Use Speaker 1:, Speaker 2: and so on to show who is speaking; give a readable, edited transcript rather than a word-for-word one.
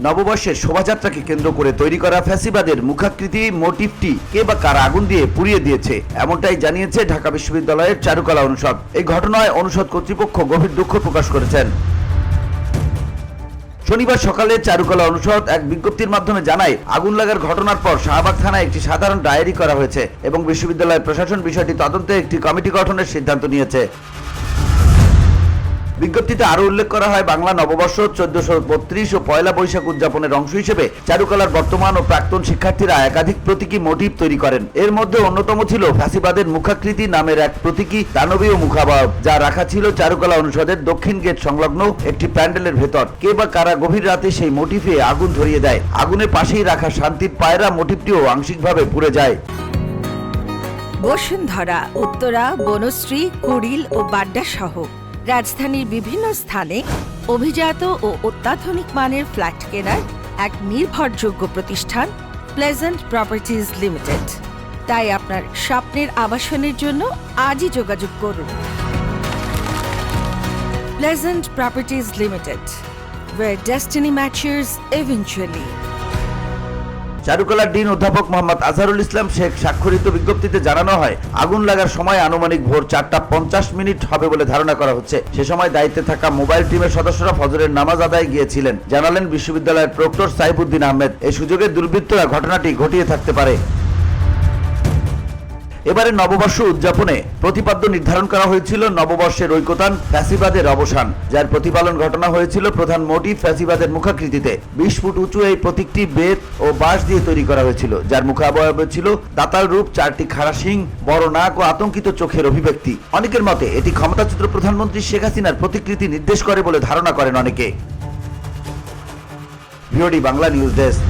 Speaker 1: নববর্ষের শোভাযাত্রাকে কেন্দ্র করে তৈরি করা ফ্যাসিবাদের মুখাকৃতি মোটিভটি কে বা কারা আগুন দিয়ে পুড়িয়ে দিয়েছে, এমনটাই জানিয়েছে ঢাকা বিশ্ববিদ্যালয়ের চারুকলা অনুষদ। এই ঘটনায় অনুষদ কর্তৃপক্ষ গভীর দুঃখ প্রকাশ করেছেন। শনিবার সকালে চারুকলা অনুষদ এক বিজ্ঞপ্তির মাধ্যমে জানায়, আগুন লাগার ঘটনার পর শাহবাগ থানায় একটি সাধারণ ডায়েরি করা হয়েছে এবং বিশ্ববিদ্যালয় প্রশাসন বিষয়টি তদন্তে একটি কমিটি গঠনের সিদ্ধান্ত নিয়েছে। বিজ্ঞপ্তিতে আরো উল্লেখ করা হয়, বাংলা নববর্ষ 1432 ও পয়লা বৈশাখ উদযাপনের অংশ হিসেবে চারুকলার বর্তমান ও প্রাক্তন শিক্ষার্থীরা একাধিক প্রতীকী মোটিভ তৈরি করেন। এর মধ্যে অন্যতম ছিল ফ্যাসিবাদের মুখাকৃতি নামের এক প্রতীকী দানবীয় মুখাবয়ব, যা রাখা ছিল চারুকলা অনুষদের দক্ষিণ গেট সংলগ্ন একটি প্যান্ডেলের ভেতর। কে বা কারা গভীর রাতে সেই মোটিভে আগুন ধরিয়ে দেয়। আগুনের পাশেই রাখা শান্তির পায়রা মোটিভটিও আংশিকভাবে পুড়ে যায়।
Speaker 2: বসুন্ধরা, উত্তরা, বনশ্রী, কুড়িল ও বাড্ডা সহ রাজধানীর বিভিন্ন স্থানে অভিজাত ও অত্যাধুনিক মানের ফ্ল্যাট কেনার এক নির্ভরযোগ্য প্রতিষ্ঠান প্লেজেন্ট প্রপার্টিজ লিমিটেড। তাই আপনার স্বপ্নের আবাসনের জন্য আজই যোগাযোগ করুন। Pleasant properties limited, where destiny matches eventually.
Speaker 1: চারুকলার ডিন অধ্যাপক মোহাম্মদ আজহারুল ইসলাম শেখ স্বাক্ষরিত বিজ্ঞপ্তিতে জানানো হয়, আগুন লাগার সময় আনুমানিক ভোর 4:50 হবে বলে ধারণা করা হচ্ছে। সে সময় দায়িত্বে থাকা মোবাইল টিমের সদস্যরা ফজরের নামাজ আদায় গিয়েছিলেন, জানালেন বিশ্ববিদ্যালয়ের প্রক্টর সাইফুদ্দিন আহমেদ। এই সুযোগে দুর্বৃত্তরা ঘটনাটি ঘটিয়ে থাকতে পারে। এবারে নববর্ষ উদযাপনে প্রতিপাদ্য নির্ধারণ করা হয়েছিল নববর্ষের ঐকতান ফ্যাসিবাদের অবসান, যার প্রতিপালন ঘটনা হয়েছিল প্রধান মোটিভ ফ্যাসিবাদের মুখাকৃতিতে। 20 ফুট উঁচু এই প্রতীকটি বেত ও বাঁশ দিয়ে তৈরি করা হয়েছিল, যার মুখাবয়বে ছিল দাতাল রূপ, 4টি খাড়া শিং, বড় নাক ও আতঙ্কিত চোখের অভিব্যক্তি। অনেকের মতে এটি ক্ষমতাচ্যুত প্রধানমন্ত্রী শেখ হাসিনার প্রতিকৃতি নির্দেশ করে বলে ধারণা করেন অনেকে। VOD Bangla news desk.